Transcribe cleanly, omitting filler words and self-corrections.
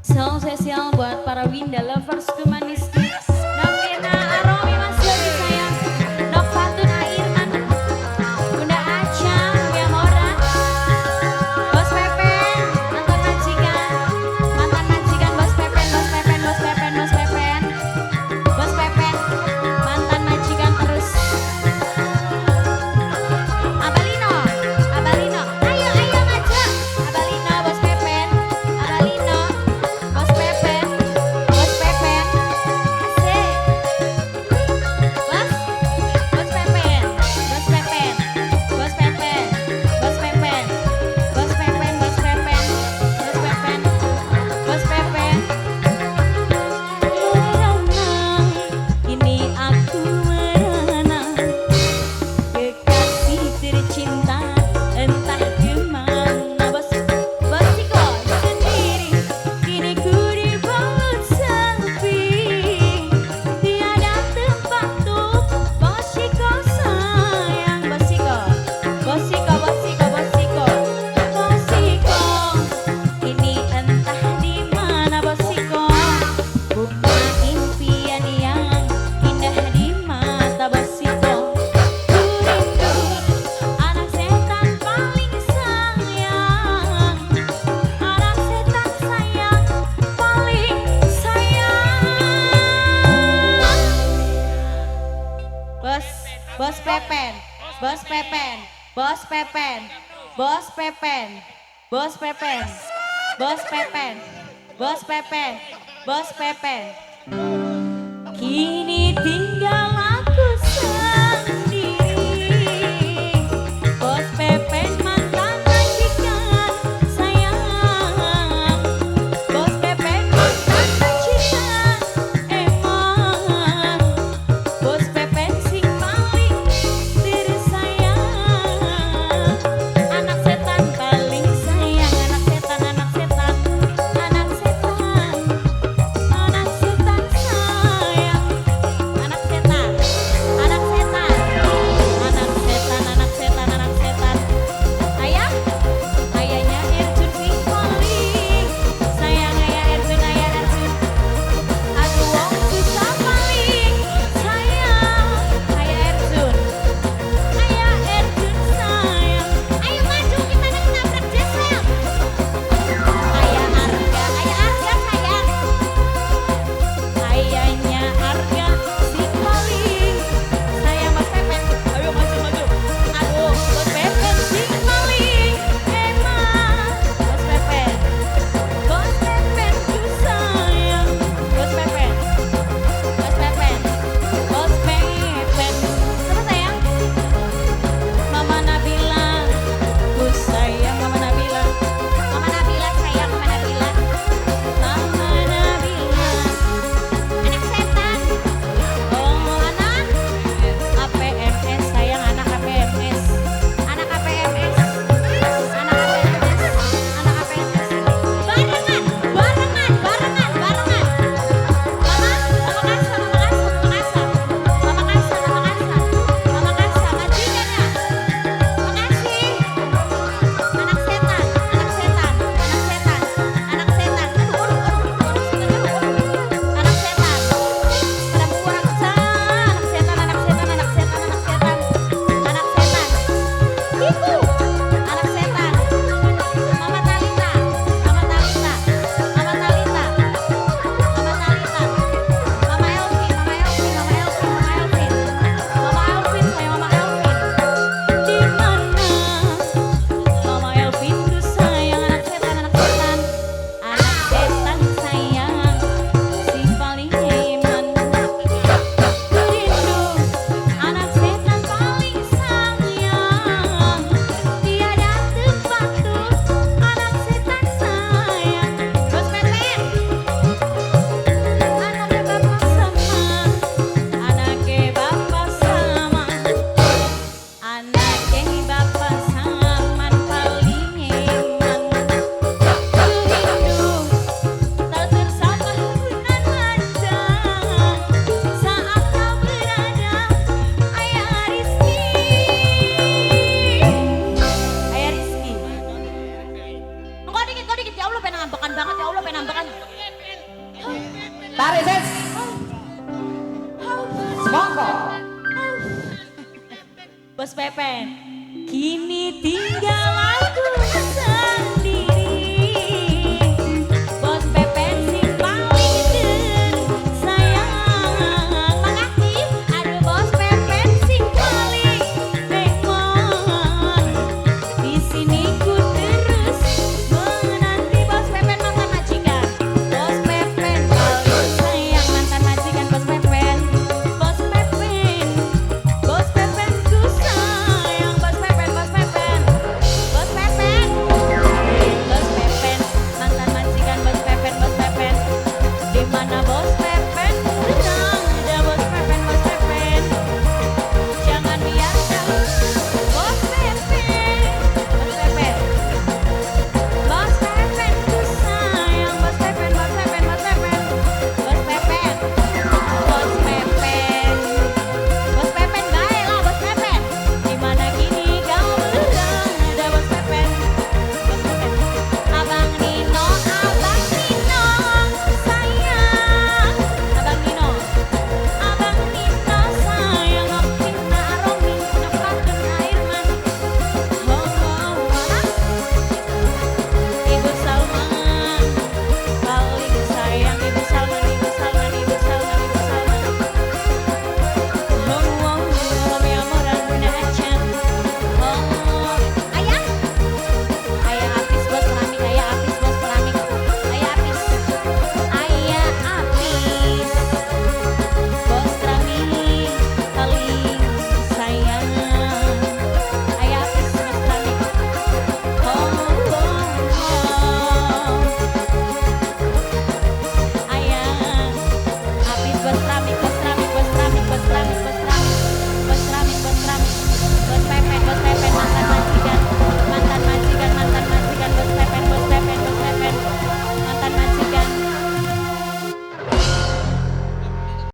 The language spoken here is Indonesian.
Salam spesial buat para Winda lovers Kumaniski, Novina Aromi Mas Yogi sayang, Novatun Airman, Bunda Aca, Mia Mora, Bos Pepen, mantan majikan Bos Pepen, Bos Pepen, Bos Pepen, Bos Pepen, Bos Pepen, mantan majikan terus. Abalino, Abalino, ayo ayo maju, Abalino, Bos Pepen, Abalino. Bos Pepen, Bos Pepen, asik. Bos, Bos Pepen, Bos Pepen, Bos Pepen, Bos Pepen, Bos Pepen, Bos Pepen, Bos Pepen, Bos Pepen. Merenang, ini aku merenang, kekasih tercinta entah kemana. Bosiko sendiri, kini ku dibalut sepi, tiada tempat untuk Bosiko sayang. Bosiko, Bosiko, Bosiko, Bosiko, Bosiko, ini entah di mana Bosiko, bukan impian yang indah di mata Bosiko. Ku rindu anak setan paling sayang, anak setan sayang paling sayang. Bos, Bos Pepen, Bos Pepen, Bos Pepen, Bos Pepen, Bos Pepen, Bos Pepen, Bos Pepen, Bos Pepen. Kini tinggal aku sendiri, Bos Pepen mantan majikan sayang, Bos Pepen mantan majikan emang, Bos Pepen sing paling tersayang, anak setan paling sayang, anak setan, anak setan, anak setan, anak setan sayang, anak setan, anak setan, anak setan, anak setan, anak setan. Ayah, ayahnya Erjun sing paling sayang, ayah Erjun, ayah Erjun. Aku wong susah paling sayang, ayah Erjun, ayah Erjun sayang. Ayo maju kita nabrak dia sayang. Ayah Arga sayang. Ayahnya Arga si paling sayang Bos Pepen. Ayo maju maju. Aduh, Bos Pepen si paling emang. Bos Pepen, Bos Pepen ku sayang. Bos Pepen, Bos Pepen, Bos Pepen. Sama sayang. Mama Nabila, ku sayang Mama Nabila. Mama Nabila sayang Mama Nabila. Mama Nabila, anak setan. Oh anak APMS sayang, anak APMS, anak APMS, anak APMS, anak APMS. Barengan, barengan, barengan, barengan. Mama, Mama Kasa, Mama Kasa, Mama Kasa, Mama Kasa, Mama Kasa, Mama Kasa, majikannya. Makasih. Anak setan, anak setan, anak setan, anak setan. Aduh, aduh, aduh, anak setan. Perempuan anak setan, anak setan, anak setan, anak setan, anak setan. Ibu, anak setan. Mama Talita, Mama Talita, Mama Talita, Mama Talita. Mama Elvin, Mama Elvin, Mama Elvin, Mama Elvin. Mama Elvin, saya Mama Elvin. Di mana Mama Elvin ku sayang, anak setan, anak setan, anak setan sayang, si paling iman. Ku rindu anak setan paling sayang, tiada tempat untuk anak setan sayang. Bos Pepen, anaknya bapak sama, anaknya bapak sama. Anaknya bapak saman paling iman. Ku rindu tak tersapa bulan wajah saat kau berada, ayah Rizky. Ayah Rizky. Engkau dikit, ya Allah pengen ngambekan banget, ya Allah pengen ngambekan. Tarik ses. Semongko. Bos Pepen, kini tinggal aku